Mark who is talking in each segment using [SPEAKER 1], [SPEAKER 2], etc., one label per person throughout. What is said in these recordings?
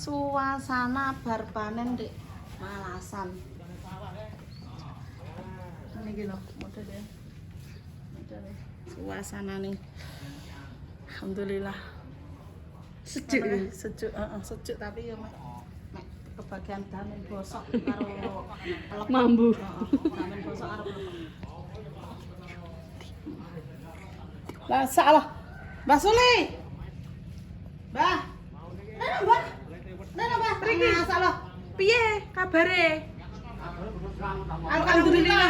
[SPEAKER 1] Suasana bar panen di Malasan. Ini gini modelnya. Suasana nih. Alhamdulillah. Sejuk ya? Sejuk, sejuk tapi ya mek kebagian damen bosok karo pelek
[SPEAKER 2] mambu.
[SPEAKER 1] Damen bosok karo pelek.
[SPEAKER 2] Lah salah.
[SPEAKER 1] Mbah Suli. Mbah. Mbah. Mbah, mriki. Salah.
[SPEAKER 2] Piye kabare?
[SPEAKER 1] Alhamdulillah.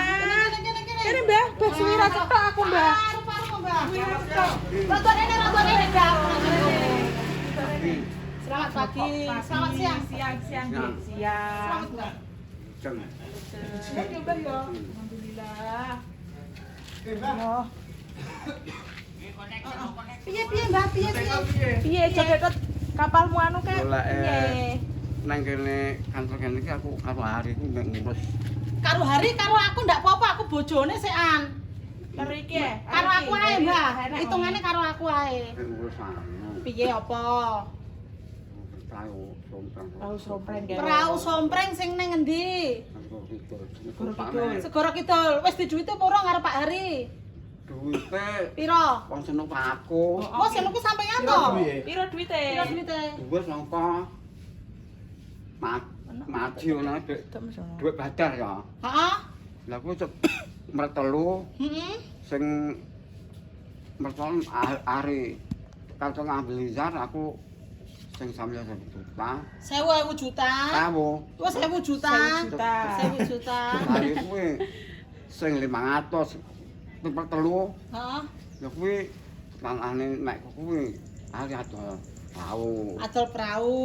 [SPEAKER 2] Ini Mbah, Mbah Suwira cetok aku Mbah.
[SPEAKER 1] Paru-paru Mbah. Roton ini Mbah. Selamat pagi. Selamat siang.
[SPEAKER 2] Siang.
[SPEAKER 1] Selamat Mbah.
[SPEAKER 2] Oke Mbah ya. Alhamdulillah.
[SPEAKER 1] Piye Mbah?
[SPEAKER 2] Piye joget kapalmu anu kek? Piye?
[SPEAKER 3] Nang kene kantor kene iki aku karo hari iku mek ngurus.
[SPEAKER 1] Karo hari karo aku ndak apa-apa, aku bojone sekan.
[SPEAKER 2] Karo iki ya?
[SPEAKER 1] Karo aku ae, Mbah. Hitungane karo aku ae.
[SPEAKER 3] Ngurus anu.
[SPEAKER 1] Piye apa?
[SPEAKER 3] Tahu somprang.
[SPEAKER 2] Tahu sompreng ya.
[SPEAKER 1] Perahu sompreng sing ning endi? Segoro Kidul. Wis diduwite apa ora karo Pak Hari?
[SPEAKER 3] Duite
[SPEAKER 1] Piro?
[SPEAKER 3] wong seneng aku.
[SPEAKER 1] Oh, seneng ku sampeyan to?
[SPEAKER 2] Piro duwite?
[SPEAKER 1] Piro duwite?
[SPEAKER 3] Duit sangka mati ngono duit badar ya.
[SPEAKER 1] Heeh.
[SPEAKER 3] Lah aku cep mertelu
[SPEAKER 1] Heeh.
[SPEAKER 3] sing mertelu hari kantor ngambil izar aku sing sampeyan 1 juta.
[SPEAKER 1] 1.000 juta.
[SPEAKER 3] Kamu
[SPEAKER 1] Wes 1.000 juta. 1.000 juta.
[SPEAKER 3] hari kuwi sing 500 tempat telu.
[SPEAKER 1] Heeh.
[SPEAKER 3] Ya kuwi tangane nek kuwi hari adol perahu.
[SPEAKER 1] Adol perahu.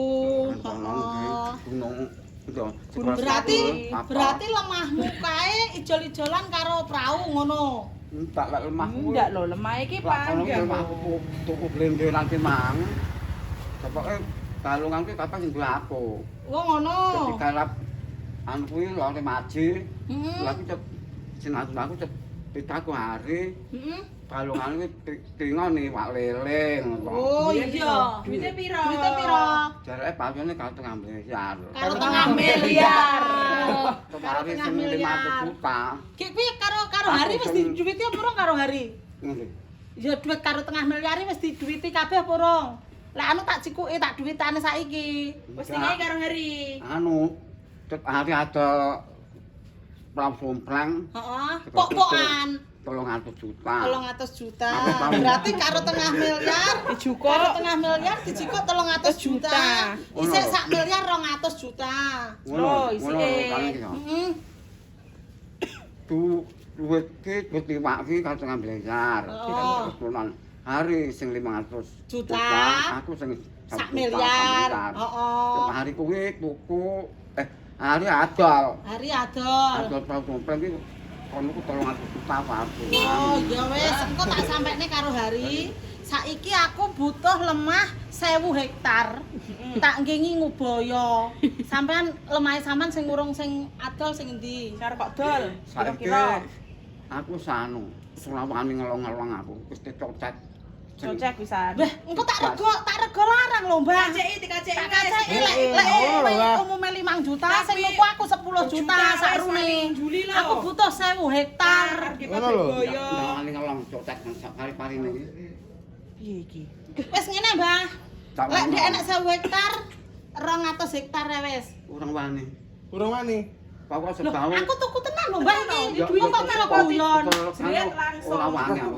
[SPEAKER 1] Heeh.
[SPEAKER 3] Gunung itu.
[SPEAKER 1] Berarti lemahmu kae ijol-ijolan karo perahu ngono.
[SPEAKER 3] Tak lek lemah kuwi.
[SPEAKER 2] Enggak lho, lemah iki panjang.
[SPEAKER 3] Lemahku tuku blende nanti mang. Pokoke kalungan kuwi kapan sing duwe aku.
[SPEAKER 1] Oh ngono.
[SPEAKER 3] Dadi garap anu kuwi lore maji.
[SPEAKER 1] Heeh.
[SPEAKER 3] Lah aku cep sinatu aku cep pitaku hari.
[SPEAKER 1] Heeh.
[SPEAKER 3] Kalungan kuwi tingone wak lele ngono.
[SPEAKER 1] Oh iya.
[SPEAKER 2] Duite piro?
[SPEAKER 1] Duite piro?
[SPEAKER 3] Jareke pancene karo tengah miliar.
[SPEAKER 1] Karo tengah miliar.
[SPEAKER 3] Kemarin sing 500 juta.
[SPEAKER 1] Ki piye karo hari wis diduwiti apa ora karo hari?
[SPEAKER 3] Ngono.
[SPEAKER 1] Ya duit karo tengah miliar wis diduwiti kabeh apa ora? Lah anu tak cikuke tak duwitane saiki.
[SPEAKER 2] Wis tinggal karo hari.
[SPEAKER 3] Anu cep hari ada perahu somprang
[SPEAKER 1] Heeh. Pok-pokan
[SPEAKER 3] 300 juta.
[SPEAKER 1] 300 juta. Berarti karo tengah miliar
[SPEAKER 2] Dijukuk.
[SPEAKER 1] karo tengah miliar dijikuk 300 juta. Isih sak miliar 200 juta.
[SPEAKER 2] Oh, isike.
[SPEAKER 1] Heeh.
[SPEAKER 3] Duit ki duit liwak ki karo tengah miliar.
[SPEAKER 1] Oh.
[SPEAKER 3] Kebetulan hari sing 500
[SPEAKER 1] Juta.
[SPEAKER 3] Aku sing
[SPEAKER 1] Sak miliar. Heeh.
[SPEAKER 3] Hari kuwi tuku hari adol.
[SPEAKER 1] Hari adol.
[SPEAKER 3] Adol perahu somprang ki kono ku 300 juta aku.
[SPEAKER 1] Oh, ya wis, engko tak sampekne karo hari. Saiki aku butuh lemah 1000 hektar. Tak ngingi ngubaya. Sampean lemahe sampean sing urung sing adol sing endi?
[SPEAKER 2] Karo kok dol.
[SPEAKER 3] Saiki
[SPEAKER 2] Kira-kira
[SPEAKER 3] aku sanu, selawani ngelong-ngelong aku wis dicocet.
[SPEAKER 2] cocok pisan.
[SPEAKER 1] Wah, engko tak rego larang lho, Mbak.
[SPEAKER 2] Dikaceki.
[SPEAKER 1] Tak kaceki lek umume 5 juta sing nuku aku 10 juta sarune. Aku butuh 1000 hektar.
[SPEAKER 2] Ngono lho.
[SPEAKER 3] Selawani ngelong cocet sak pari-parine iki.
[SPEAKER 2] Piye iki?
[SPEAKER 1] Wis ngene, Mbah. Lek ndek enek 1000 hektar, 200 hektar wis.
[SPEAKER 3] Urang wani.
[SPEAKER 4] Urung wani.
[SPEAKER 3] Pokok
[SPEAKER 1] Loh,
[SPEAKER 3] setahun.
[SPEAKER 1] aku tuku tenan lho, Mbah iki.
[SPEAKER 3] Ya,
[SPEAKER 1] Kok karo guyon.
[SPEAKER 2] Jret langsung.
[SPEAKER 3] Ora wani aku.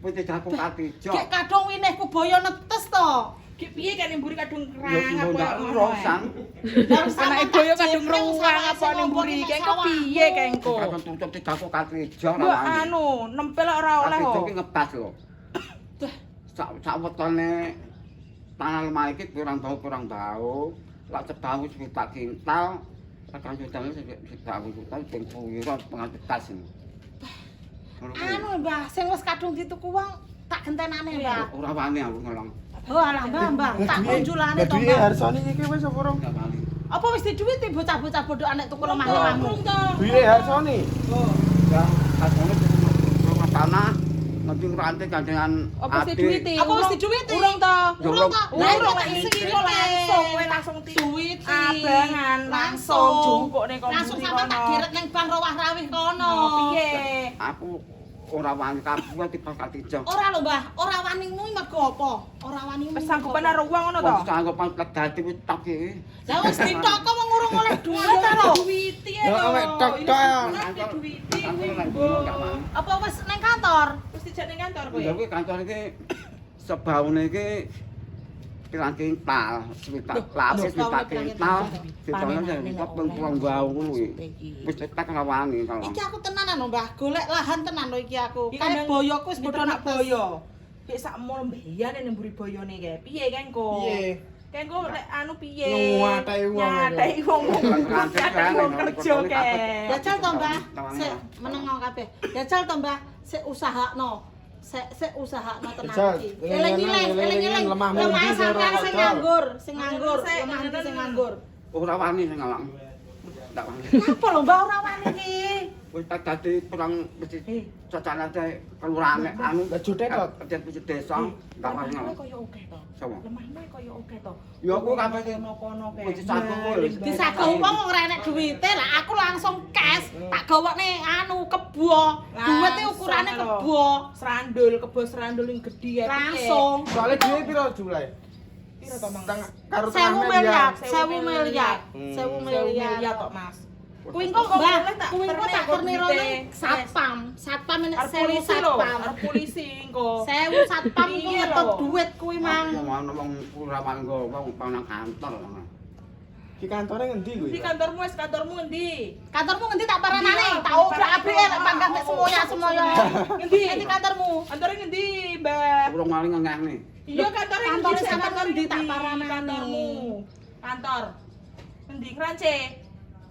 [SPEAKER 3] Wis dijaku katijo.
[SPEAKER 1] Gek kadung winihku boyo netes to.
[SPEAKER 2] Ki piye kan mburi kadung
[SPEAKER 3] Ya
[SPEAKER 2] kerang apa
[SPEAKER 3] ndak rosan.
[SPEAKER 2] Anake boyo kadung ruang apa ning mburi kek piye kengko?
[SPEAKER 3] Kadang tutup dijaku katijo ora
[SPEAKER 2] Mbok
[SPEAKER 3] wani.
[SPEAKER 2] anu nempel ora oleh
[SPEAKER 3] Katijo
[SPEAKER 2] kok.
[SPEAKER 3] ki ngebas lho. Sak wetone tanah lemah iki kurang bau. Lak cebahu sekitar kintal. Tekan jutaan sekitar jutaan ben kuwira pengatas ini.
[SPEAKER 1] Anu, Mbah, sing wis kadung dituku wong tak gentenane, Mbah.
[SPEAKER 3] Ora wani aku ngelong.
[SPEAKER 1] Oh, alah, Mbah, tak kunjulane to,
[SPEAKER 4] Duwe
[SPEAKER 1] Mbah.
[SPEAKER 4] harsane iki wis apa urung?
[SPEAKER 3] Enggak wani.
[SPEAKER 1] Apa wis diduwiti bocah-bocah bodho anek tuku lemah-lemahmu?
[SPEAKER 4] Duwe harsane.
[SPEAKER 3] Ya, kadang-kadang tanah Nanti ngerantai gandengan
[SPEAKER 2] Apa sih duwite?
[SPEAKER 1] Apa wis diduwiti?
[SPEAKER 2] Urung to.
[SPEAKER 1] Urung to. Lah
[SPEAKER 2] Urung
[SPEAKER 1] tak
[SPEAKER 2] lek
[SPEAKER 1] isi
[SPEAKER 2] iki
[SPEAKER 1] duwite.
[SPEAKER 2] langsung kowe langsung
[SPEAKER 1] Duwiti.
[SPEAKER 2] abangan langsung jungkuk ning kono.
[SPEAKER 1] Langsung sampe tak geret ning Bang Rawah Rawih kono.
[SPEAKER 2] Piye?
[SPEAKER 3] Aku ora wani kabeh dipakati jong.
[SPEAKER 1] Ora lho, Mbah. Ora wani kuwi mergo apa? Ora wani.
[SPEAKER 2] Wis sanggupan karo wong ngono to.
[SPEAKER 3] Wong sanggupan plegati wis tok iki.
[SPEAKER 1] Lah wis ditoko wong urung oleh duit ta lho.
[SPEAKER 2] Duwiti
[SPEAKER 4] Ya, awake tok tok ya.
[SPEAKER 2] Duwiti.
[SPEAKER 3] Aku lek gak wani.
[SPEAKER 1] Apa wis ning kantor?
[SPEAKER 2] Wis dijak ning kantor kowe.
[SPEAKER 3] Ya kuwi kantor iki sebaune iki pirang kintal, sekitar lapis sekitar kintal. Ditolong sing pengpuang bau kuwi. Wis cetak rawani kalau.
[SPEAKER 1] Iki aku tenanan lho, Mbah. Golek lahan tenan lho iki aku.
[SPEAKER 2] Iki
[SPEAKER 1] Kae
[SPEAKER 2] kandang-
[SPEAKER 1] boyoku wis
[SPEAKER 2] Padha
[SPEAKER 1] padha
[SPEAKER 2] nak boyo. Kayak sak mul mbeyane ning mburi boyone kae. Piye kengko?
[SPEAKER 4] Piye?
[SPEAKER 2] Kengko lek anu piye?
[SPEAKER 4] Nguwatahi wong.
[SPEAKER 2] Nyatai wong. Nyatai wong kerja kae.
[SPEAKER 1] Jajal to, Mbah. Sik meneng kabeh. Jajal to, Mbah. Sik usahakno. Sik usahakno tenan
[SPEAKER 4] Jajal,
[SPEAKER 1] iki.
[SPEAKER 4] eling-eling,
[SPEAKER 1] Eling-eling.
[SPEAKER 4] lemah
[SPEAKER 1] Lemah
[SPEAKER 4] mundi
[SPEAKER 1] sampean
[SPEAKER 4] karo
[SPEAKER 1] sing
[SPEAKER 4] jajal.
[SPEAKER 1] nganggur, sing nganggur,
[SPEAKER 2] Sik,
[SPEAKER 1] lemah ndi sing nganggur.
[SPEAKER 3] Ora wani sing ngawang. Ndak wani.
[SPEAKER 1] Napa lho, Mbah ora wani iki?
[SPEAKER 3] Wis tak dadi perang mesti cacanate kelurahan anu
[SPEAKER 4] Lah jodet kok.
[SPEAKER 3] Pejabat desa ndak wani.
[SPEAKER 2] Lemahmu koyo oke to.
[SPEAKER 3] Sama.
[SPEAKER 2] Lemahmu koyo oke to.
[SPEAKER 3] Ya aku kabeh
[SPEAKER 2] kono kae.
[SPEAKER 3] wis disaku kuwi.
[SPEAKER 1] Disago wong ora enek duwite lah aku langsung cash tak gawekne anu kebo. Duwite ukurane kebo.
[SPEAKER 2] Kebo serandul yang gede ya.
[SPEAKER 1] Langsung
[SPEAKER 4] Soale dhewe piro jumlahe?
[SPEAKER 2] Piro to, Mang?
[SPEAKER 4] Karo
[SPEAKER 1] 1000 miliar, 1000 miliar, 1000
[SPEAKER 2] 1.000
[SPEAKER 1] miliar.
[SPEAKER 2] miliar tok, Mas.
[SPEAKER 1] Kuwi engko
[SPEAKER 2] Kok
[SPEAKER 1] Mbah,
[SPEAKER 2] boleh tak
[SPEAKER 1] kuwi engko
[SPEAKER 2] pernah
[SPEAKER 1] tak
[SPEAKER 2] kok
[SPEAKER 1] kernirone
[SPEAKER 2] duwite.
[SPEAKER 1] satpam. Satpam nek
[SPEAKER 2] Arep
[SPEAKER 1] 1000
[SPEAKER 2] polisi lho,
[SPEAKER 1] satpam.
[SPEAKER 2] arep polisi engko.
[SPEAKER 1] 1000 satpam iku
[SPEAKER 2] Iya
[SPEAKER 1] ngetut
[SPEAKER 2] lho.
[SPEAKER 1] duit kuwi mang.
[SPEAKER 3] Wong urawan nggo wong nang kantor.
[SPEAKER 4] Ki kantore ngendi kuwi?
[SPEAKER 2] Di kantormu wis kantormu endi?
[SPEAKER 1] Kantormu ngendi tak paranane?
[SPEAKER 2] Iya,
[SPEAKER 1] Tak obrak-abrik lek pangkat mek semoya-semoya.
[SPEAKER 2] Ngendi?
[SPEAKER 1] Ngendi kantormu?
[SPEAKER 2] Kantornya ngendi, Mbak?
[SPEAKER 3] Urung wani ngene.
[SPEAKER 2] Iya, kantornya
[SPEAKER 1] Kantornya
[SPEAKER 2] ngendi?
[SPEAKER 1] sampean
[SPEAKER 2] Kantornya
[SPEAKER 1] ngendi tak
[SPEAKER 2] ngendi?
[SPEAKER 1] paranane?
[SPEAKER 2] Kantormu. Kantor. Ngendi? Krance.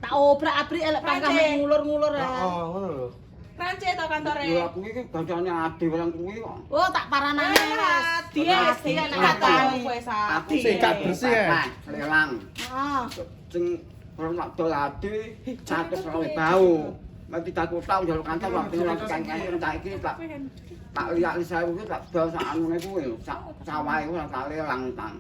[SPEAKER 1] Tak obrak-abrik lek pangkat mek ngulur-ngulur ya.
[SPEAKER 4] Oh, ngono lho.
[SPEAKER 2] Krance to kantore.
[SPEAKER 3] Ya aku iki gancane ade orang kuwi kok.
[SPEAKER 1] Oh, tak paranane Mas.
[SPEAKER 2] Dia
[SPEAKER 1] Dia
[SPEAKER 2] nek
[SPEAKER 1] nek
[SPEAKER 2] kantor
[SPEAKER 1] kantor.
[SPEAKER 2] kowe
[SPEAKER 3] Aku
[SPEAKER 4] sikat bersih ya?
[SPEAKER 3] Lelang.
[SPEAKER 1] Ah.
[SPEAKER 3] Sing orang tak dol ade 120 bau. Mati tak tau njaluk kantor waktu ora kangen tak iki tak lihat li saya iki tak dol sak anune kuwi lho, sak sawahe kuwi tak lelang tang.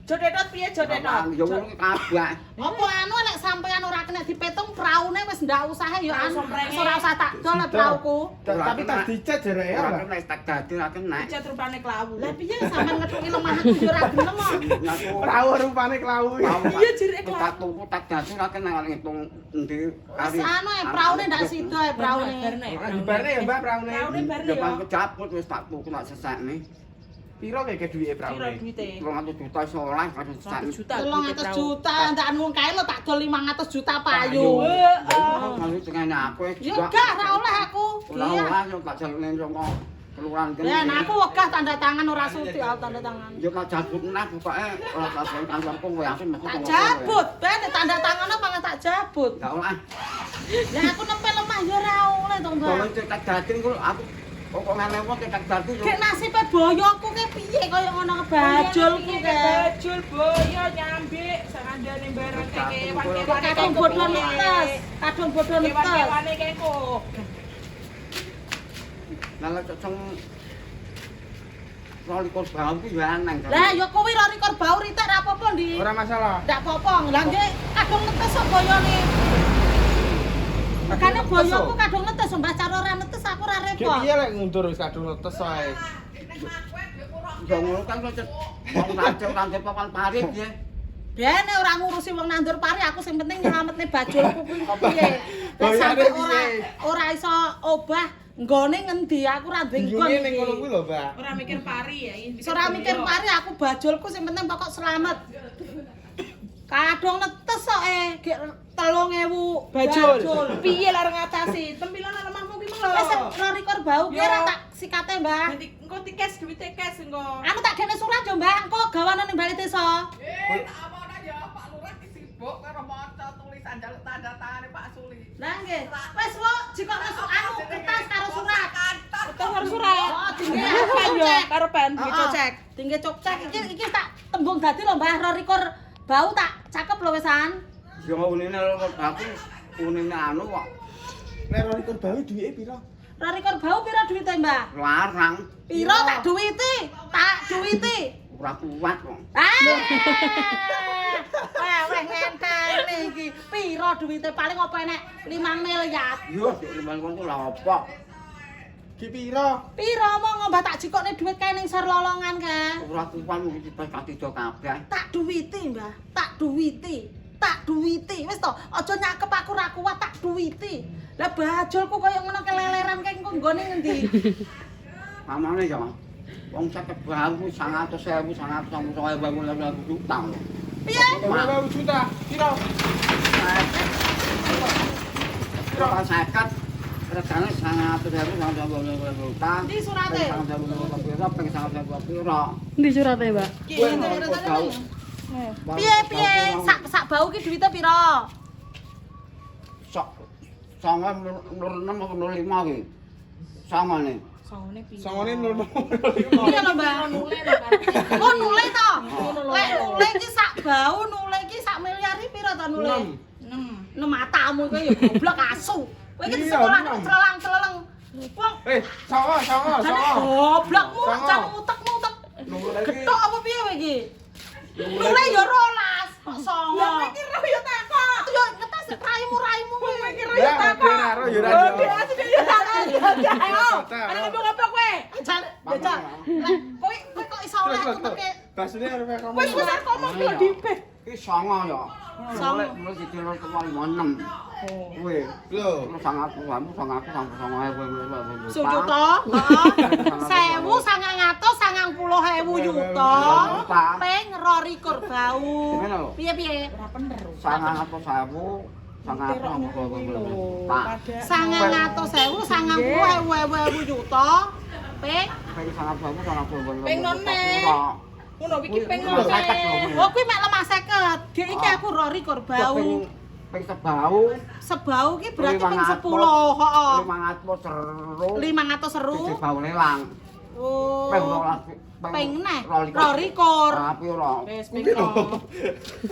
[SPEAKER 2] Jodetot piye jodetot?
[SPEAKER 3] Ya kuwi kabeh.
[SPEAKER 1] Apa anu nek sampean ora kena dipetung praune wis ndak usahe ya anu.
[SPEAKER 2] Langsung prenge.
[SPEAKER 1] Ora usah tak dol prauku.
[SPEAKER 4] Tapi tak dicet jare ya.
[SPEAKER 3] Ora
[SPEAKER 4] Mbak.
[SPEAKER 3] kena tak dadi ora kena.
[SPEAKER 2] Dicat rupane klawu.
[SPEAKER 1] Lah piye sampean ngethuki lemahku yo ora gelem kok.
[SPEAKER 3] Nyaku
[SPEAKER 4] Rawuh rupane klawu.
[SPEAKER 2] Iya, jere klawu.
[SPEAKER 3] tak tuku tak dadi ora kena ngitung endi
[SPEAKER 1] Wis anu praune ndak sida e praune.
[SPEAKER 4] Dibarne ya Mbak praune.
[SPEAKER 2] Praune barne
[SPEAKER 3] Ya
[SPEAKER 2] ya.
[SPEAKER 3] bang kejabut wis tak tuku tak sesekne.
[SPEAKER 4] Piro kek duwike
[SPEAKER 2] Piro
[SPEAKER 4] praune?
[SPEAKER 2] duwite?
[SPEAKER 3] 200 juta soleh karo
[SPEAKER 2] 100
[SPEAKER 3] sesekne.
[SPEAKER 2] juta.
[SPEAKER 1] 300 juta ndak wong kae lo tak dol 500 juta payu.
[SPEAKER 3] Kalau tengene aku
[SPEAKER 1] Yo gak ora oleh aku.
[SPEAKER 3] ora ora yo tak jalune saka kelurahan kene.
[SPEAKER 1] Ya nah aku wegah tanda tangan ora sudi aku tanda tangan.
[SPEAKER 3] Yo tak jabut nah pokoke ora tak gawe kantorku kowe yakin mesti
[SPEAKER 1] Tak jabut, ben tanda tangan apa nggak tak jabut.
[SPEAKER 3] Enggak oleh.
[SPEAKER 1] Lah aku nempel lemah yo ora oleh to, Mbak.
[SPEAKER 3] Kalau cetak dadi niku aku kok ngene wae cetak dadi yo.
[SPEAKER 1] Gek nasibe boyoku ke piye kaya ngono kebajulku ke.
[SPEAKER 2] Bajul boyo nyambik sakandane barang kewan-kewan
[SPEAKER 1] Kadung bodho netes, kadung bodho netes.
[SPEAKER 2] kewan-kewane kengko.
[SPEAKER 3] Lah cocok rolikur bau ki yo aneh.
[SPEAKER 1] Lah ya kuwi rorikor bau ritek ra apa-apa, Ndi.
[SPEAKER 4] Ora masalah.
[SPEAKER 1] Ndak apa-apa. Lah nggih kadung netes kok boyone. Makane boyoku kadung netes, Mbah cara ora netes aku ora
[SPEAKER 4] Ki
[SPEAKER 1] repot.
[SPEAKER 4] piye lek ngundur wis kadung netes wae.
[SPEAKER 3] Yo ngono kan kok wong rajek kangge papan parit ya.
[SPEAKER 1] Bene ora ngurusi wong nandur pari, aku sing penting nyelametne bajulku kuwi kok piye. Lah
[SPEAKER 4] Boyone
[SPEAKER 1] sampe
[SPEAKER 4] piye?
[SPEAKER 1] ora iso obah nggone ngendi aku ra duwe nggon.
[SPEAKER 4] Bingunge ning ngono kuwi lho, Mbak.
[SPEAKER 2] Ora mikir pari ya.
[SPEAKER 1] Ora mikir pari aku bajulku sing penting pokok selamat. Kadung netes kok gek 3000
[SPEAKER 2] Bajul. Piye lar ngatasi? Tempilan lemahmu ki meng lho.
[SPEAKER 1] Wis rorikor bau ki ora tak sikate, Mbah.
[SPEAKER 2] Nanti engko tikes duwite kes engko.
[SPEAKER 1] Anu tak gene surat yo, Mbah, engko gawanan ning bali desa.
[SPEAKER 5] Tak apa ya Pak Lurah ki sibuk karo maca tulisan jaluk tanda tangane Pak Suli.
[SPEAKER 1] Lah nggih. Wis wok jikok nesuk anu kertas karo surat.
[SPEAKER 2] Kita harus surat.
[SPEAKER 1] Oh, tinggi
[SPEAKER 2] Pen yo karo pen
[SPEAKER 1] Heeh.
[SPEAKER 2] gitu cek.
[SPEAKER 1] Tinggi cocek iki tak tembung dadi lho, Mbah, rorikor bau tak cakep lho wisan.
[SPEAKER 3] Yo unine aku unine anu kok.
[SPEAKER 4] Nek rolikur bau duwike piro?
[SPEAKER 1] Rari Korbau pira duwite, Mbah?
[SPEAKER 3] Larang.
[SPEAKER 1] Pira tak duwiti? Tak duwiti.
[SPEAKER 3] Ora kuat kok.
[SPEAKER 1] Weh ngenteni iki. Pira duwite paling apa enek 5 miliar.
[SPEAKER 3] Yo, liman kon lha apa?
[SPEAKER 4] Ki piro?
[SPEAKER 1] Pira mong Mbah tak jikokne duit kae ning sar lolongan ka.
[SPEAKER 3] Ora kuat iki pas katido kabeh.
[SPEAKER 1] Tak duwiti, Mbah. Tak duwiti. Tak duwiti. Wis to, aja nyakep aku ra kuat tak duwiti. Lah bajulku koyo ngono keleleran kae engko nggone ngendi?
[SPEAKER 3] Pamane ya. Wong sakit bahu 100.000 100.000 utang.
[SPEAKER 1] Piye?
[SPEAKER 4] Berapa juta? Piro?
[SPEAKER 3] Piro sakit regane 100.000 utang.
[SPEAKER 1] Ndi surate?
[SPEAKER 3] 100.000 ping 100.000 piro?
[SPEAKER 2] Ndi surate, Mbak?
[SPEAKER 1] Ki ngene. Piye? Sak bau ki duwite pira?
[SPEAKER 3] Sok sangat nur 6 atau nur 5 ki. Samane.
[SPEAKER 4] Sangone nol.
[SPEAKER 1] Iya lho, Mbak. Oh, nule to. Lek nule iki sak bau, nule iki sak miliar iki pira to nule? 6 matamu kowe ya goblok asu. Kowe iki di sekolah celang-celeng. Wong
[SPEAKER 4] Songo.
[SPEAKER 1] goblokmu
[SPEAKER 4] Songo.
[SPEAKER 1] jan mutek-mutek.
[SPEAKER 3] Nule iki
[SPEAKER 1] Ketok apa piye kowe iki? Nule ya 12 kok 9. Lah kowe iki ro ya takok. Yo ngetes raimu-raimu kowe. Kowe iki ro ya takok. Ana ngomong apa kowe? Jan, kowe kok iso oleh keteke.
[SPEAKER 4] Basune arep kamu.
[SPEAKER 1] Wis arep ngomong lho dipek.
[SPEAKER 3] iki songo ya.
[SPEAKER 1] Songo.
[SPEAKER 3] Mulai didelok ke 6. Kowe
[SPEAKER 4] Lho.
[SPEAKER 3] sangat kamu sangat sampai songo kowe.
[SPEAKER 1] Sujuta, heeh. 1.990.000 yuta. Ping 22 bau. Piye?
[SPEAKER 3] Sangat apa sabu? Sangat apa Pak.
[SPEAKER 1] 990.000 yuta. Ping
[SPEAKER 3] Ping sangat bagus sangat bagus.
[SPEAKER 2] Ping none. Ngono iki ping
[SPEAKER 3] Lho, seket lho.
[SPEAKER 1] oh kuwi mek lemah 50. Dik iki aku Rory Korbau.
[SPEAKER 3] Ping sebau.
[SPEAKER 1] Sebau ki berarti ping 10, heeh.
[SPEAKER 3] 500 seru.
[SPEAKER 1] 500 seru.
[SPEAKER 3] Siji bau lelang.
[SPEAKER 1] Oh.
[SPEAKER 3] Ping 12.
[SPEAKER 1] Ping neh.
[SPEAKER 3] Rory
[SPEAKER 1] Rory Kor.
[SPEAKER 3] Tapi ora.
[SPEAKER 2] Wis pingko.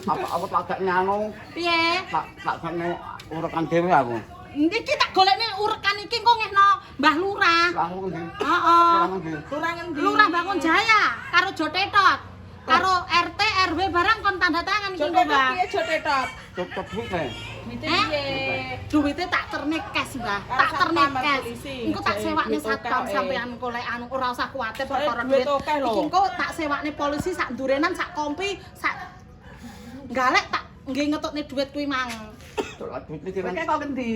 [SPEAKER 3] Apa tak gak nyanu.
[SPEAKER 1] Piye?
[SPEAKER 3] Tak gane urekan dhewe aku.
[SPEAKER 1] Iki tak golekne urekan iki engko ngehno Mbah Lurah.
[SPEAKER 3] Langsung ndi?
[SPEAKER 1] Heeh.
[SPEAKER 3] Langsung ndi?
[SPEAKER 2] Kurang endi?
[SPEAKER 1] Lurah Bangun Jaya karo Jotetot. Karo RT RW barang kon tanda tangan iki engko, Mbah.
[SPEAKER 2] Piye jotetot?
[SPEAKER 3] Tutup duwe.
[SPEAKER 2] Mite piye?
[SPEAKER 1] Duwite tak terne cash, Mbah. Tak terne cash. Engko tak sewakne satpam sampean engko lek anu ora usah kuwatir perkara duit. Iki engko tak sewakne polisi sak durenan sak kompi sak galek tak nggih ngetokne duit kuwi mang.
[SPEAKER 3] Dolak duit iki
[SPEAKER 2] Kowe kok ngendi?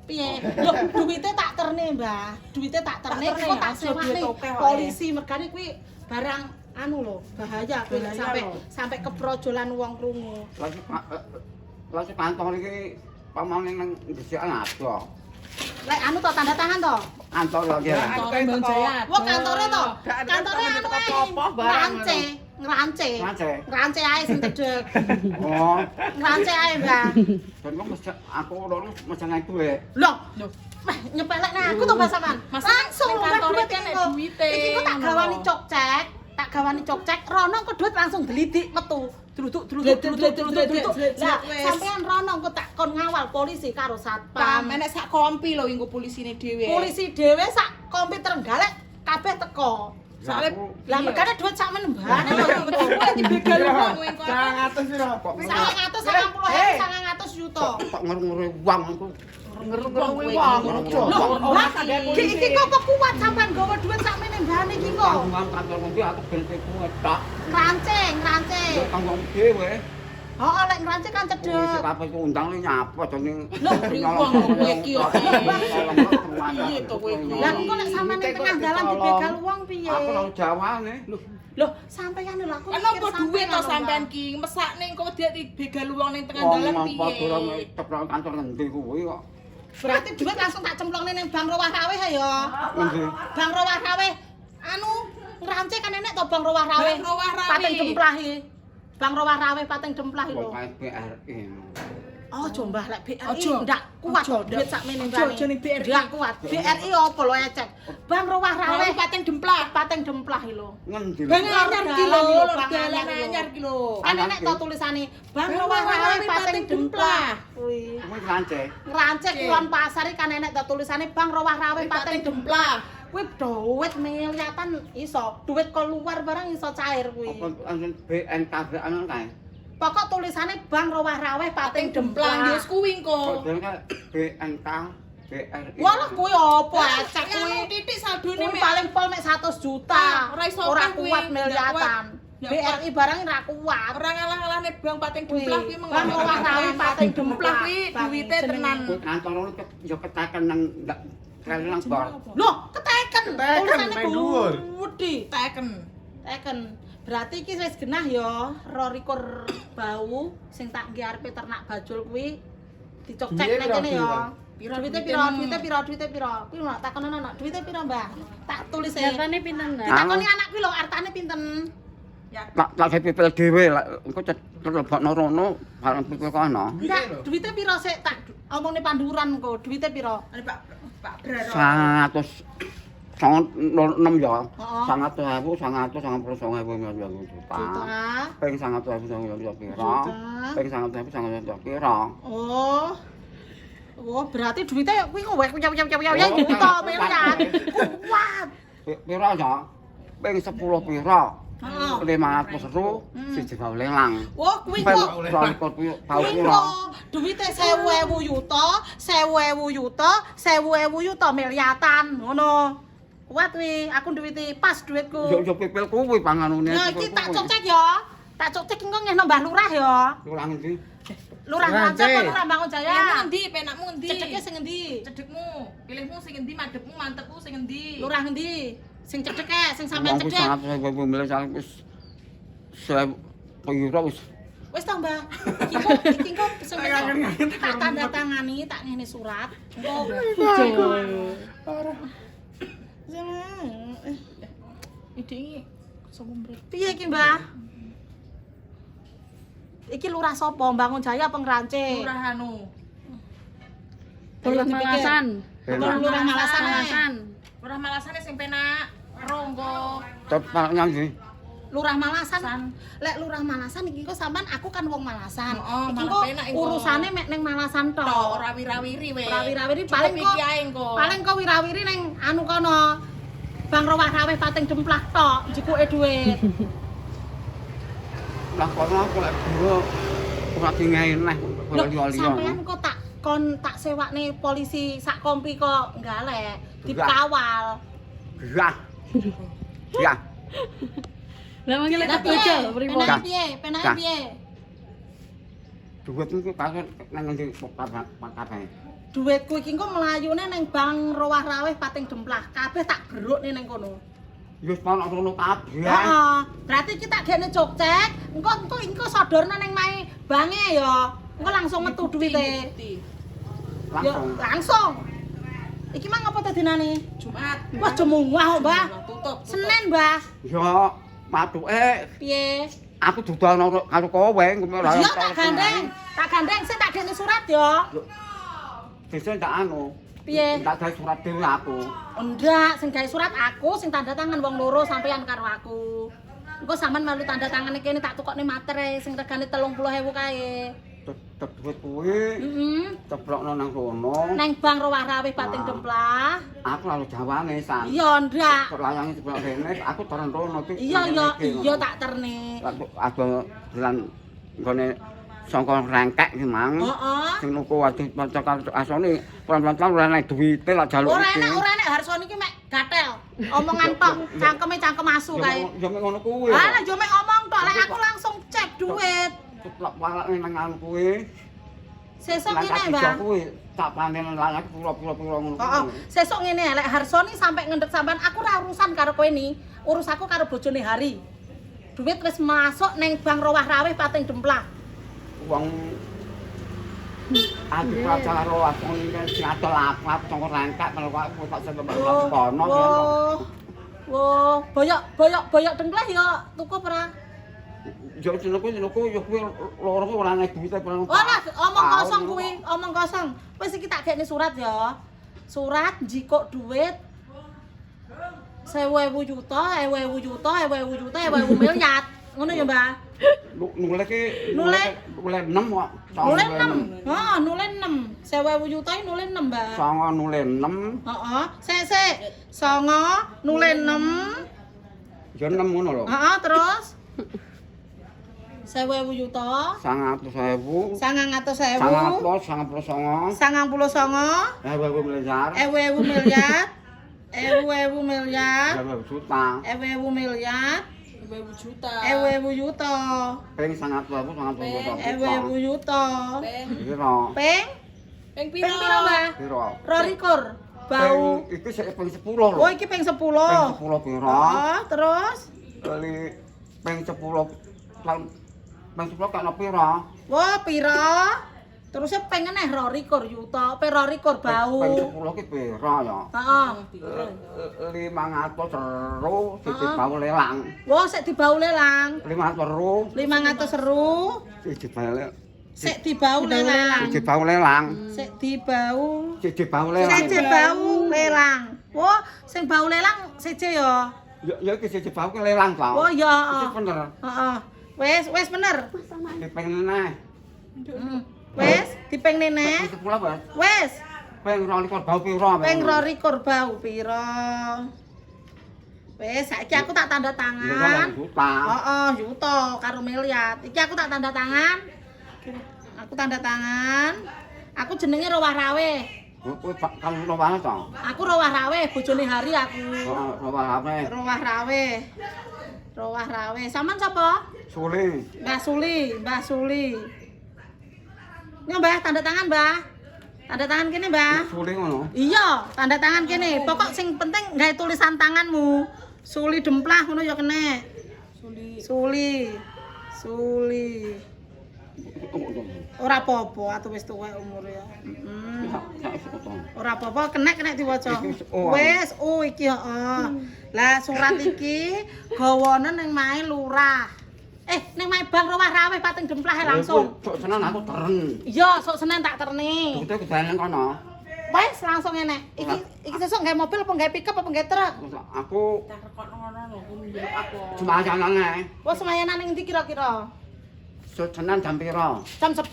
[SPEAKER 1] Piye? Lho, duwite tak terne, Mbah. Duwite tak terne
[SPEAKER 2] Tak terne,
[SPEAKER 1] engko tak
[SPEAKER 2] aja duit
[SPEAKER 1] sewakne
[SPEAKER 2] akeh wae.
[SPEAKER 1] polisi mergane kuwi barang anu lho, bahaya kuwi lek sampai sampai keprojolan wong krungu.
[SPEAKER 3] Lagi kantor iki pamane nang dhisik ada.
[SPEAKER 1] Lek anu to tanda tangan to.
[SPEAKER 3] Kantor lagi.
[SPEAKER 2] Kantor Bangun Jaya.
[SPEAKER 1] Wah kantore to.
[SPEAKER 5] Gak ada
[SPEAKER 1] Kantore
[SPEAKER 5] temen
[SPEAKER 1] anu
[SPEAKER 5] teko
[SPEAKER 1] ae.
[SPEAKER 5] apa barang
[SPEAKER 1] Ngrance.
[SPEAKER 3] Ngance.
[SPEAKER 1] Ngrance ae sing tedhek.
[SPEAKER 3] Oh,
[SPEAKER 1] Ngrance ae, Mbah.
[SPEAKER 3] dan kok mesti aku ora mesti nang duwe.
[SPEAKER 1] Loh. Nyepelekne aku to Mbah sampean.
[SPEAKER 2] Mas,
[SPEAKER 1] Langsung
[SPEAKER 2] ning
[SPEAKER 1] Mbah
[SPEAKER 2] kantore
[SPEAKER 1] duit
[SPEAKER 2] kan
[SPEAKER 1] iki
[SPEAKER 2] nek
[SPEAKER 1] kok.
[SPEAKER 2] duwite,
[SPEAKER 1] Iki kok tak
[SPEAKER 2] ngono
[SPEAKER 1] gawani
[SPEAKER 2] lho.
[SPEAKER 1] cokcek. Tak gawani cokcek rono kok duit langsung delidik metu. Druduk.
[SPEAKER 2] Dledek,
[SPEAKER 1] Lah,
[SPEAKER 2] wis.
[SPEAKER 1] sampean rono kok tak kon ngawal polisi karo
[SPEAKER 2] Pam,
[SPEAKER 1] satpam.
[SPEAKER 2] enek sak kompi lho engko polisine dhewe.
[SPEAKER 1] Polisi dhewe sak komputer galek kabeh teko.
[SPEAKER 2] Soale
[SPEAKER 1] Lah mergane duit sak menembane lho.
[SPEAKER 2] kowe dibegal wong kowe engko.
[SPEAKER 4] 100 piro?
[SPEAKER 1] 990 yuta.
[SPEAKER 3] Tak ngeru-ngeru uang aku.
[SPEAKER 2] Ngeru-ngeru
[SPEAKER 5] Wong
[SPEAKER 2] wong.
[SPEAKER 1] Loh, lah iki kok kuat sampean gawa duit sak menembane iki kok.
[SPEAKER 3] Tanggungan kantor kuwi aku ben teku ngetak.
[SPEAKER 1] Ngrance.
[SPEAKER 3] Yo tanggung dhewe.
[SPEAKER 1] Heeh, lek ngrance kan
[SPEAKER 3] Wis
[SPEAKER 1] cedhek.
[SPEAKER 3] kabeh ku undang li nyapa jane.
[SPEAKER 1] Loh,
[SPEAKER 2] uang kowe iki kok.
[SPEAKER 3] Piye
[SPEAKER 2] to kowe iki?
[SPEAKER 1] Lah kok lek sampean ning tengah dalan dibegal wong piye?
[SPEAKER 3] Aku ora jawane.
[SPEAKER 1] Loh, sampean lho aku
[SPEAKER 2] Kan opo duwe to sampean ki? Mesakne engko dia dibegal wong ning tengah
[SPEAKER 3] Wong
[SPEAKER 2] dalan
[SPEAKER 3] apa durung
[SPEAKER 2] piye?
[SPEAKER 3] ceplok kantor ngendi kuwi kok.
[SPEAKER 1] Berarti duit langsung tak cemplongne ning Bank Rowah Raweh ya.
[SPEAKER 3] Ngendi?
[SPEAKER 1] Bang Rowah Raweh. Anu, ngrance kan enek to Bang Rowah Raweh.
[SPEAKER 2] Bang Rowah Raweh.
[SPEAKER 1] Pating Demplahi. Bang Rowah Raweh pating Demplahi
[SPEAKER 3] Wong
[SPEAKER 1] lho.
[SPEAKER 3] KPRI.
[SPEAKER 1] Ojo Mbah lek BRI
[SPEAKER 2] Ojo.
[SPEAKER 1] ndak kuat
[SPEAKER 2] Ojo,
[SPEAKER 1] duit sakmene
[SPEAKER 2] ojo, ojo ning BRI.
[SPEAKER 1] Ndak kuat. BRI opo lo ecek. Bang Rowah Raweh
[SPEAKER 2] Pateng Demplah.
[SPEAKER 1] Pateng Demplah iki lho.
[SPEAKER 3] Ngendi?
[SPEAKER 2] Bang anyar ki lho,
[SPEAKER 1] Bang
[SPEAKER 2] dalan
[SPEAKER 1] anyar
[SPEAKER 2] anyar ki lho.
[SPEAKER 1] Kan enek to tulisane Bang Rowah Raweh Pateng Demplah. Kuwi.
[SPEAKER 3] Kuwi rance.
[SPEAKER 1] Ngrancik kulon pasar iki kan enek to tulisane Bang Rowah Raweh Pateng Demplah. Kuwi duit miliatan iso, duit keluar barang iso cair kuwi.
[SPEAKER 3] Apa anjen BNKB anu kae?
[SPEAKER 1] Pokok tulisane Bang Rowah Raweh Pateng
[SPEAKER 2] Demplang
[SPEAKER 1] Demplah.
[SPEAKER 2] ya wis kuwi engko.
[SPEAKER 3] Kodene kae BNK BRI.
[SPEAKER 1] Walah kuwi opo ecek
[SPEAKER 2] Kuwi
[SPEAKER 1] kuwi.
[SPEAKER 2] titik saldone
[SPEAKER 1] Kuwi
[SPEAKER 2] mek
[SPEAKER 1] paling pol mek 100 juta.
[SPEAKER 2] Ora iso
[SPEAKER 1] Ora
[SPEAKER 2] akeh kuwi,
[SPEAKER 1] kuat
[SPEAKER 2] ndak
[SPEAKER 1] miliatan.
[SPEAKER 2] kuat.
[SPEAKER 1] BRI barang ora kuat.
[SPEAKER 2] ora ngalah-ngalahne Bang Pateng
[SPEAKER 1] Kuwi.
[SPEAKER 2] Demplah kuwi
[SPEAKER 1] Bang Rowah Raweh Pateng Demplah
[SPEAKER 2] kuwi
[SPEAKER 1] Bang,
[SPEAKER 2] duwite
[SPEAKER 1] jenenge.
[SPEAKER 2] tenan.
[SPEAKER 3] Kuwi kantor yo keteken nang ndak kali nang bor.
[SPEAKER 1] Loh, keteken.
[SPEAKER 4] Keteken,
[SPEAKER 1] Tulisane
[SPEAKER 4] main dhuwur.
[SPEAKER 1] Budi.
[SPEAKER 2] Teken.
[SPEAKER 1] Teken. Berarti iki wis genah ya, 22 bau sing tak nggih arepe ternak bajul kuwi dicok-cek
[SPEAKER 4] Biyen
[SPEAKER 1] nang kene
[SPEAKER 4] piro,
[SPEAKER 1] ya.
[SPEAKER 2] Piro
[SPEAKER 1] Duwite
[SPEAKER 2] duwite,
[SPEAKER 1] piro?
[SPEAKER 2] Mbak?
[SPEAKER 1] Duwite piro? Duwite piro? Kuwi lho tak takono ana. Duwite piro, Mbah? Tak tulis e.
[SPEAKER 6] Datane pinten, Mbak?
[SPEAKER 1] Ditakoni anak kuwi lho artane pinten?
[SPEAKER 2] Ya
[SPEAKER 3] Tak pipil dhewe lek engko lebokno rono bareng pipil kono.
[SPEAKER 1] Enggak, duwite piro sik tak omongne panduran engko. Duwite piro?
[SPEAKER 2] Pak Braro.
[SPEAKER 3] 106 ya.
[SPEAKER 1] Heeh.
[SPEAKER 3] 100.000 juta. Ping 100.000 pira? Ping 100.000 pira?
[SPEAKER 1] Oh. Oh, berarti duitnya kuwi ngowek
[SPEAKER 3] Oh,
[SPEAKER 1] juta miliar. Kuat.
[SPEAKER 3] Pira ya? Ping 10 pira?
[SPEAKER 1] Heeh.
[SPEAKER 3] 500.000 siji gawe lelang.
[SPEAKER 1] Wah, kuwi
[SPEAKER 3] Ping
[SPEAKER 1] kok
[SPEAKER 3] 12 bau
[SPEAKER 1] kuwi
[SPEAKER 3] pira?
[SPEAKER 1] kok duwite 1000 yuta, 1000 yuta, 1000 yuta miliatan ngono. Kuat kuwi, aku duwite pas duitku.
[SPEAKER 3] Yo pipil kuwi panganune.
[SPEAKER 1] Nah, iki tak cocek ya. Tak cocek engko ngene Mbah Lurah ya.
[SPEAKER 3] Kurang endi?
[SPEAKER 1] Lurah
[SPEAKER 4] Rance.
[SPEAKER 1] Rancak apa Lurah Bangun
[SPEAKER 2] Penakmu
[SPEAKER 1] Jaya?
[SPEAKER 2] endi? Penakmu endi?
[SPEAKER 1] Cedeke sing endi?
[SPEAKER 2] Cedekmu, pilihmu sing endi, madhepmu, mantepmu sing endi?
[SPEAKER 1] Lurah endi? Sing cedeke, sing sampean
[SPEAKER 3] Wong wis
[SPEAKER 1] cedek.
[SPEAKER 3] 100.000 milih sak wis 1000 pira wis.
[SPEAKER 1] Wis ta, Mbah. Iki kok pesen tak tanda tangani, tak ngene surat. Engko
[SPEAKER 2] Iki sapa mrene?
[SPEAKER 1] piye iki, Mbah? Iki lurah sapa? Bangun Jaya apa Ngrance?
[SPEAKER 2] Lurah anu.
[SPEAKER 6] Lurah Malasan.
[SPEAKER 1] Lurah Lurah Malasan.
[SPEAKER 6] Malasan.
[SPEAKER 2] Lurah Malasane sing penak. Ronggo.
[SPEAKER 3] Tepak nyang
[SPEAKER 1] Lurah Malasan. Lek Lurah Malasan iki kok sampean aku kan wong Malasan.
[SPEAKER 2] Heeh,
[SPEAKER 1] Iki
[SPEAKER 2] malah
[SPEAKER 1] kok
[SPEAKER 2] penak engko.
[SPEAKER 1] urusane mek ning Malasan tok.
[SPEAKER 2] Tok ora wirawiri weh.
[SPEAKER 1] Ora wirawiri
[SPEAKER 2] Cukup
[SPEAKER 1] paling
[SPEAKER 2] iki
[SPEAKER 1] kok
[SPEAKER 2] ae engko.
[SPEAKER 1] paling kok wirawiri ning anu kono. Bang Rowah Raweh Pateng Demplah tok jekuke dhuwit.
[SPEAKER 3] lah kono aku lek dhewe ora dingae neh
[SPEAKER 1] Loh,
[SPEAKER 3] liya-liya.
[SPEAKER 1] sampean kok tak sewakne polisi sak kompi kok galek dikawal.
[SPEAKER 3] Iya. Iya.
[SPEAKER 6] Lah mangke lek
[SPEAKER 1] Lah
[SPEAKER 6] kerja
[SPEAKER 1] piye?
[SPEAKER 6] pripun?
[SPEAKER 1] Penake piye? Penake
[SPEAKER 3] Dah.
[SPEAKER 1] piye?
[SPEAKER 3] Duit iku kasar nang ngendi kabeh.
[SPEAKER 1] Duitku iki engko mlayune ning Bang Rowah Raweh Pateng Demplah. Kabeh tak gerukne ning kono.
[SPEAKER 3] Wis ana rono kabeh.
[SPEAKER 1] Heeh. Berarti iki tak gekne cocek, engko sodorno ning mae bange ya. Engko langsung metu duwite. Ya
[SPEAKER 3] Langsung.
[SPEAKER 1] langsung. Iki mang apa dadinane?
[SPEAKER 2] Jumat.
[SPEAKER 1] Wah jemuah kok, Mbah.
[SPEAKER 2] Tutup.
[SPEAKER 1] Senin, Mbah.
[SPEAKER 3] Ya matuke
[SPEAKER 1] Piye?
[SPEAKER 3] aku dudal karo kowe engko ora.
[SPEAKER 1] Iya tak gandeng sing tak gekne surat ya.
[SPEAKER 3] Dise tak anu.
[SPEAKER 1] Piye?
[SPEAKER 3] Tak gawe surat dhewe aku.
[SPEAKER 1] Ndak, sing gawe surat aku, sing tanda tangan wong loro sampeyan karo aku. Engko sampean melu tanda tangane kene tak tukokne matere sing regane 30.000 kae.
[SPEAKER 3] Tetep duit kuwi
[SPEAKER 1] Heeh.
[SPEAKER 3] ceblokno nang kono.
[SPEAKER 1] Neng Bang Rowah Raweh Pateng Demplah.
[SPEAKER 3] Aku lalu jawane san.
[SPEAKER 1] Iya, ndak.
[SPEAKER 3] Layangi ceblok rene aku turun rono iki.
[SPEAKER 1] Iya tak terne.
[SPEAKER 3] Ada jalan nggone sangka rengkek ki mang.
[SPEAKER 1] Heeh.
[SPEAKER 3] Sing nuku wadih pancak asone pelan-pelan ora enek duwite lak jaluk
[SPEAKER 1] Ora
[SPEAKER 3] iki.
[SPEAKER 1] enak Harsoni iki mek gatel. Omongan tok, cangkeme cangkem asu kae.
[SPEAKER 3] Ya mek ngono kuwi.
[SPEAKER 1] Ah, yo mek omong tok, lek aku langsung cek duit.
[SPEAKER 3] Ceplok walake nang anu kuwi.
[SPEAKER 1] Sesuk
[SPEAKER 3] Lah
[SPEAKER 1] ngene,
[SPEAKER 3] tak
[SPEAKER 1] Mbak.
[SPEAKER 3] kuwi tak panen layak pura-pura ngono.
[SPEAKER 1] Heeh. Sesuk ngene, lek Harsoni sampe ngendhet sampean, aku ora urusan karo kowe ni. Urus aku karo bojone Hari. Duit wis masuk neng Bang Rowah Raweh Pateng Demplah.
[SPEAKER 3] Wong Adi pracara ro asone iki adol apa sangka rengkek kalau aku tak sebab kono
[SPEAKER 1] Woh, boyok dengkleh ya tuku ora?
[SPEAKER 3] Yo jenengku yo kuwi loro kuwi ora nek duwite kurang.
[SPEAKER 1] Ora omong kosong kuwi, omong kosong. Wis iki tak gekne surat ya. Surat jikok duit 1.000 juta, 1.000 juta, 1.000 juta, 1.000 miliar. Ngono ya, Mbah?
[SPEAKER 3] Nulis ki
[SPEAKER 1] Nulis
[SPEAKER 3] 6 kok.
[SPEAKER 1] Nulis 6. Heeh, nulis 6. 1.000 juta iki nulis 6, Mbah.
[SPEAKER 3] Songo nulis 6.
[SPEAKER 1] Heeh. Sik. Songo nulis 6.
[SPEAKER 3] Yo 6 ngono lho.
[SPEAKER 1] Heeh, terus 1.000 juta.
[SPEAKER 3] 900.000.
[SPEAKER 1] 900.000.
[SPEAKER 3] 99.
[SPEAKER 1] 99.
[SPEAKER 3] 1.000 miliar.
[SPEAKER 1] 1.000 miliar. 1.000 miliar.
[SPEAKER 3] 1.000 juta.
[SPEAKER 1] 1.000 miliar.
[SPEAKER 2] 1.000 juta.
[SPEAKER 1] 1.000 juta.
[SPEAKER 3] Ping 100.000,
[SPEAKER 1] 1.000 juta.
[SPEAKER 3] Piro?
[SPEAKER 1] Ping?
[SPEAKER 2] Ping
[SPEAKER 1] Ping piro, Mbah?
[SPEAKER 3] Piro?
[SPEAKER 1] Rolikur. Bau.
[SPEAKER 3] Iki sik ping 10 lho.
[SPEAKER 1] Oh, iki ping 10.
[SPEAKER 3] Ping 10 piro?
[SPEAKER 1] Oh, terus?
[SPEAKER 3] Kali ping 10 tahun ping 10 kan piro?
[SPEAKER 1] Wah, piro? Terusnya pengen rolikur juta, rolikur bau.
[SPEAKER 3] Ping 10 ki piro ya?
[SPEAKER 1] Heeh.
[SPEAKER 3] 500 seru siji bau lelang.
[SPEAKER 1] Wah, sik dibau lelang.
[SPEAKER 3] 500 seru
[SPEAKER 1] 500 seru.
[SPEAKER 3] siji bau.
[SPEAKER 1] Sik dibau lelang.
[SPEAKER 3] Siji bau lelang.
[SPEAKER 1] Sik dibau.
[SPEAKER 3] Siji bau lelang.
[SPEAKER 1] Siji bau lelang. Wah, sing bau lelang siji ya.
[SPEAKER 3] Ya iki siji bau ki lelang ta.
[SPEAKER 1] Oh iya.
[SPEAKER 3] Iki bener.
[SPEAKER 1] Heeh. Wes bener.
[SPEAKER 3] Dipeng neh.
[SPEAKER 1] Wes dipeng nene.
[SPEAKER 3] Ping 10 Mas.
[SPEAKER 1] Wes
[SPEAKER 3] Ping 12 bau piro?
[SPEAKER 1] peng rolikur bau piro. Wes saiki aku tak tanda tangan.
[SPEAKER 3] Juta.
[SPEAKER 1] Heeh, juta karo miliar. Iki aku tak tanda tangan. Aku tanda tangan. Aku jenenge Rowah Rawe.
[SPEAKER 3] Kowe kamu ora wae to?
[SPEAKER 1] Aku Rowah Rawe, bojone Hari aku.
[SPEAKER 3] Heeh, ora wae.
[SPEAKER 1] Rowah Rawe. Rowah Rawe. Sampean sapa?
[SPEAKER 3] Sule.
[SPEAKER 1] Mbah Suli, Mbah Suli. Ini Mbah, tanda tangan, Mbah. Tanda tangan kene, Mbah.
[SPEAKER 3] Sule ngono.
[SPEAKER 1] Iya, tanda tangan kene. Pokok sing penting gawe tulisan tanganmu. Suli demplah ngono ya kene. Suli. Suli. Ora apa-apa, atuh wis tuwek umur ya. Ora apa-apa, kena diwaca. Wis, iki heeh. Lah surat iki gawane ning mae lurah. Ning mae Bang Rowah Rawe pating demplah langsung.
[SPEAKER 3] Sok seneng aku teren.
[SPEAKER 1] Iya, sok Senin tak terni.
[SPEAKER 3] Dite kedalan kono.
[SPEAKER 1] Wes langsung ngene. Iki sesuk gawe mobil apa gawe pickup apa gawe truk?
[SPEAKER 3] Aku
[SPEAKER 2] Tak rekokno ngono lho, kuwi ndelok aku.
[SPEAKER 3] cuma janane.
[SPEAKER 1] Wes semayanan ning ndi kira-kira?
[SPEAKER 3] Sok seneng jam piro?
[SPEAKER 1] Jam 10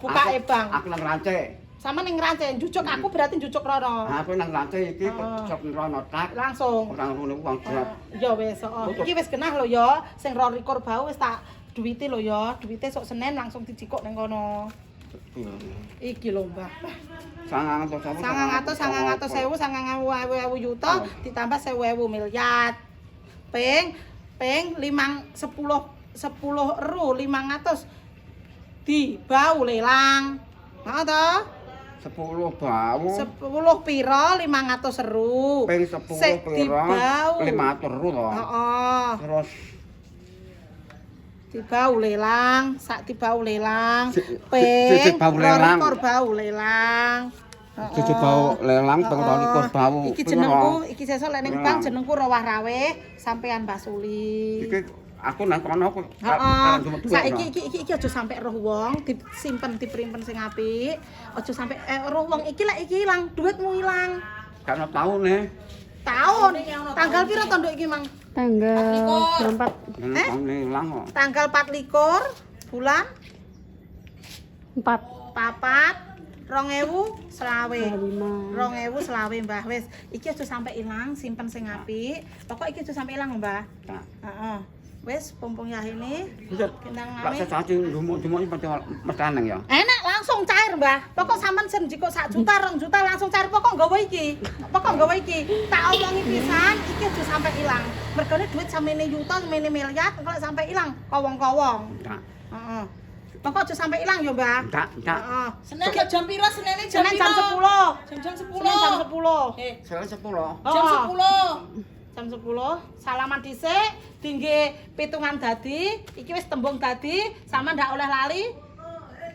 [SPEAKER 1] bukake Bang.
[SPEAKER 3] Aku nang rantai.
[SPEAKER 1] Sama ning rancen jujuk aku berarti jujuk rono.
[SPEAKER 3] Aku nang rantai iki sok rono tak.
[SPEAKER 1] Langsung.
[SPEAKER 3] Orang ngono wong jawab.
[SPEAKER 1] Ya wis, iki wis genah lho ya. Sing rolikur bau wis tak duwite lho ya. Duwite sok Senin langsung dijikok ning kono. Iki lho, Mbak. 900.000 juta ditambah 1.000 miliar. Ping 10 ru 500 di bau lelang. Heeh to?
[SPEAKER 3] 10 bau.
[SPEAKER 1] 10 piro 500 seru.
[SPEAKER 3] Ping 10 piro? 500 ru to.
[SPEAKER 1] Heeh.
[SPEAKER 3] Terus
[SPEAKER 1] Dibau lelang, sak dibau lelang.
[SPEAKER 3] Dibau lelang.
[SPEAKER 1] Rolikur bau lelang.
[SPEAKER 3] Cucu bau lelang ping 12 bau.
[SPEAKER 1] Iki jenengku, iki sesuk lek ning bank jenengku Rowah Rawe, sampean Mbah Suli.
[SPEAKER 3] Iki aku nang kono aku.
[SPEAKER 1] Heeh. Saiki iki aja sampe roh wong, disimpen diprimpen sing apik. Aja sampe roh wong iki lek iki ilang, duitmu ilang.
[SPEAKER 3] Karena tahu nih.
[SPEAKER 1] Tahun. Tanggal piro to nduk iki, Mang?
[SPEAKER 6] Tanggal 4.
[SPEAKER 3] Tahun nih hilang kok.
[SPEAKER 1] Tanggal 24 bulan
[SPEAKER 6] 4.
[SPEAKER 1] papat 2000 selawe.
[SPEAKER 6] 5.
[SPEAKER 1] 2000 selawe, Mbah. Wis, iki aja sampe ilang, simpen sing apik. Pokok iki aja sampe ilang, Mbah.
[SPEAKER 3] Nah.
[SPEAKER 1] Heeh. Wis, pompong ya ini.
[SPEAKER 3] Bisa.
[SPEAKER 1] Kendang
[SPEAKER 3] Lak
[SPEAKER 1] ngame.
[SPEAKER 3] sesaji lumuk-lumuk iki mesti aneh ya.
[SPEAKER 1] Enak langsung cair, Mbah. Pokok sampean sen jiko 1 juta, 2 juta langsung cair. Pokok nggawa iki. Pokok nggawa iki. Tak omongi pisan, iki aja sampe ilang. Mergane duit samene juta, samene miliar, engko lek sampe ilang kowong-kowong.
[SPEAKER 3] Enggak.
[SPEAKER 1] Heeh. Pokok aja sampe ilang ya, Mbah.
[SPEAKER 3] Enggak.
[SPEAKER 1] Heeh.
[SPEAKER 2] Senin ya jam piro? Senene jam
[SPEAKER 1] Senin
[SPEAKER 2] piro?
[SPEAKER 1] jam 10.
[SPEAKER 2] Jam 10.
[SPEAKER 1] Senin jam 10.
[SPEAKER 3] Selain 10.
[SPEAKER 2] Jam 10.
[SPEAKER 1] Jam 10, salaman dhisik, dingge pitungan dadi, iki wis tembung dadi, sama ndak oleh lali.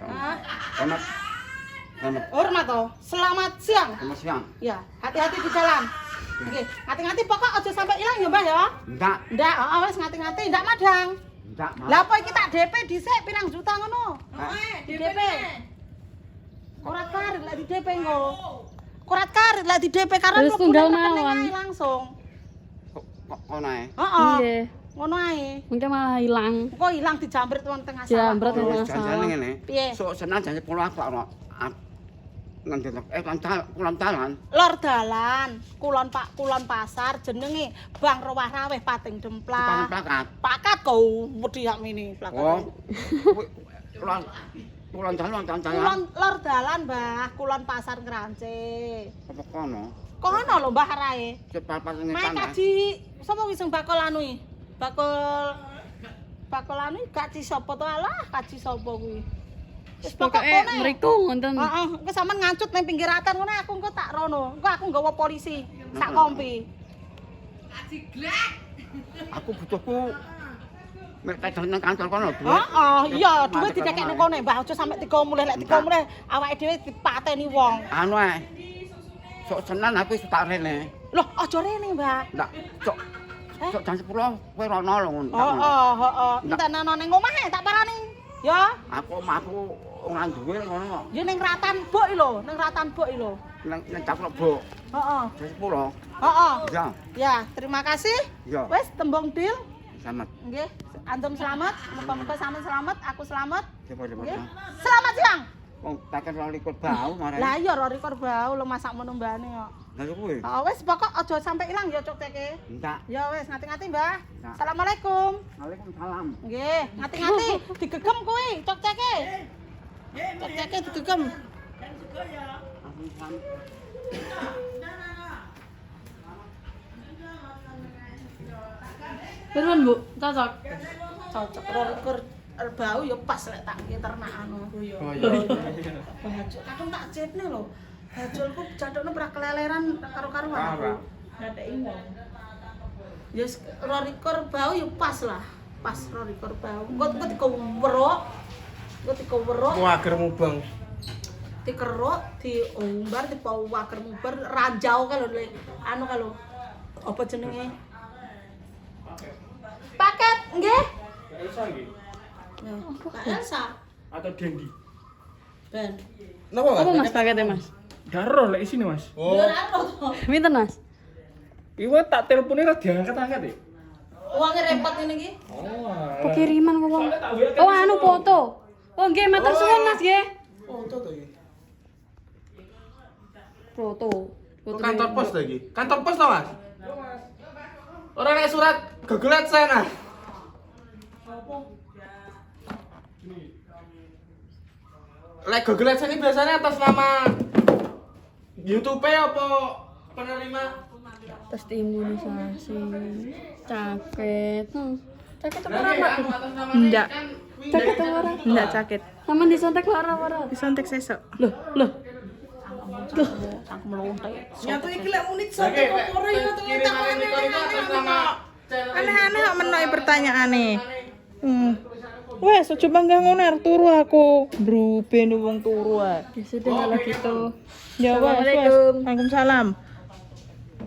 [SPEAKER 3] Selamat. Selamat.
[SPEAKER 1] Hormat to. Selamat siang.
[SPEAKER 3] Selamat siang.
[SPEAKER 1] Ya, hati-hati di jalan. Nggih, ngati-ngati pokok aja sampai ilang ya, Mbah ya.
[SPEAKER 3] Enggak.
[SPEAKER 1] Ndak, wis ngati-ngati ndak madang.
[SPEAKER 3] Ndak mau.
[SPEAKER 1] Lah apa iki tak DP dhisik pirang juta ngono? Di DP. Korat karet lah di DP engko. Korat karet lah di DP karena
[SPEAKER 6] Terus tunggal mawon.
[SPEAKER 1] langsung.
[SPEAKER 3] Kok kono ae.
[SPEAKER 1] Heeh.
[SPEAKER 6] Nggih.
[SPEAKER 1] Ngono ae.
[SPEAKER 6] Mungkin malah hilang.
[SPEAKER 1] Kok ilang dijambret wong tengah sawah.
[SPEAKER 6] Jambret
[SPEAKER 1] kok.
[SPEAKER 6] wong
[SPEAKER 3] Wis janjane ngene.
[SPEAKER 1] Piye?
[SPEAKER 3] Sok senan janji 10 aku ono. Nang kulon dalan.
[SPEAKER 1] Lor dalan, kulon pasar jenenge Bang Rowah Raweh Pating Demplah.
[SPEAKER 3] Plakat.
[SPEAKER 1] Pakat kau wedi hak mini plakat.
[SPEAKER 3] Oh. Kulon dalan
[SPEAKER 1] Lor dalan, Mbah, kulon pasar Krance.
[SPEAKER 3] Apa kono?
[SPEAKER 1] Kono lho Mbah Rae.
[SPEAKER 3] Cepat ngene
[SPEAKER 1] Mek
[SPEAKER 3] kan.
[SPEAKER 1] kaji sapa wis sing bakal anu iki? Bakal anu kaji sapa to alah, kaji sapa kuwi. Wis pokok
[SPEAKER 6] Pokoknya
[SPEAKER 1] kene.
[SPEAKER 6] mriku ngoten.
[SPEAKER 1] Heeh, engko sampean ngancut ning pinggir ratan ngono aku engko tak rono. Engko aku nggawa polisi sak kompi.
[SPEAKER 3] Aku butuhku mek kadang nang kantor kono, Bu.
[SPEAKER 1] Heeh, iya, dhuwit didekekno kono, Mbah. Aja sampe 3 mulih, lek 3 mulih awake dhewe dipateni wong.
[SPEAKER 3] Anu ae. Sok senan aku wis tak rene.
[SPEAKER 1] Loh, aja rene, Mbah.
[SPEAKER 3] Ndak, sok jam 10 kowe rono lho ngono.
[SPEAKER 1] Heeh. Entenana ning omah tak parani. Ya,
[SPEAKER 3] Aku ora duwe ngono.
[SPEAKER 1] ya ning ratan buk iki lho, ning ratan buk iki lho.
[SPEAKER 3] Nang caplok, Bu.
[SPEAKER 1] Heeh.
[SPEAKER 3] Jam 10.
[SPEAKER 1] Heeh.
[SPEAKER 3] Ya,
[SPEAKER 1] Ya, terima kasih.
[SPEAKER 3] ya.
[SPEAKER 1] Wes tembung deal.
[SPEAKER 3] Selamat.
[SPEAKER 1] Nggih, antum selamat, muga-muga sampean selamat, aku selamat.
[SPEAKER 3] Coba-coba.
[SPEAKER 1] Nggih. Selamat siang.
[SPEAKER 3] Wong takon lali kok bau marane.
[SPEAKER 1] Lah iya Rori Korbau lo masak menumbane kok.
[SPEAKER 3] Lah yo kuwi.
[SPEAKER 1] Oh, wes pokok aja sampai ilang ya cokteke.
[SPEAKER 3] Ndak.
[SPEAKER 1] Ya wes ngati-ngati, Mbah.
[SPEAKER 3] Nah.
[SPEAKER 1] Assalamualaikum.
[SPEAKER 3] Waalaikumsalam.
[SPEAKER 1] Nggih, ngati-ngati digegem kuwi cokteke. Cokteke digegem.
[SPEAKER 6] Turun, Bu. Cocok.
[SPEAKER 1] Cocok Rori Korbau ya pas lek tak nggih ternakan aku ya.
[SPEAKER 4] Oh iya.
[SPEAKER 1] Baju kadang tak jetne lho. Bajulku jadukne pra keleleran karo-karuan aku.
[SPEAKER 4] Ora.
[SPEAKER 1] Ngadeki wong. Ya Rori Korbau ya pas lah. Pas Rori Korbau. Engko dikowerok. Engko dikowerok,
[SPEAKER 4] Ku agermu bang.
[SPEAKER 1] dikeruk, diumbar, dipawaker mubar, ranjau kalau anu kalau apa jenenge? Paket nggih.
[SPEAKER 4] Elsa nggih.
[SPEAKER 1] Ya, Pak Elsa.
[SPEAKER 4] Atau Dendi.
[SPEAKER 1] Ben.
[SPEAKER 4] Napa
[SPEAKER 6] Apa Mas paketnya, Mas?
[SPEAKER 4] Daro lek isine Mas. Oh.
[SPEAKER 1] Ya ora to.
[SPEAKER 6] Pinten, Mas?
[SPEAKER 4] Iwa tak telepone ra diangkat-angkat ya.
[SPEAKER 1] Uangnya repot ini iki.
[SPEAKER 4] Oh.
[SPEAKER 6] Pekiriman kok, Bang. Oh, anu foto. Oh, nggih, matur suwun, Mas, nggih.
[SPEAKER 4] Foto to iki.
[SPEAKER 6] Foto.
[SPEAKER 4] Kantor pos lagi. Kantor pos to, Mas? Ora nek surat Google AdSense ah. Lek Google AdSense ini biasanya atas nama YouTube apa penerima?
[SPEAKER 6] Tes imunisasi. Caket. Caket apa ora, Mak?
[SPEAKER 2] Ndak.
[SPEAKER 6] Caket apa ora?
[SPEAKER 2] Ndak sakit.
[SPEAKER 6] Sampeyan disontek ora ora?
[SPEAKER 2] Disontek sesuk.
[SPEAKER 6] Loh.
[SPEAKER 1] Aku melontek.
[SPEAKER 2] Nyatu iki lek unit sontek apa ora ya tuh aneh-aneh kok menoki pertanyaane. Wes, coba nggak ngono turu aku. Bruben wong turu ae.
[SPEAKER 6] Ya sudah kalau gitu.
[SPEAKER 2] Ya wes.
[SPEAKER 6] Assalamualaikum.
[SPEAKER 2] Waalaikumsalam.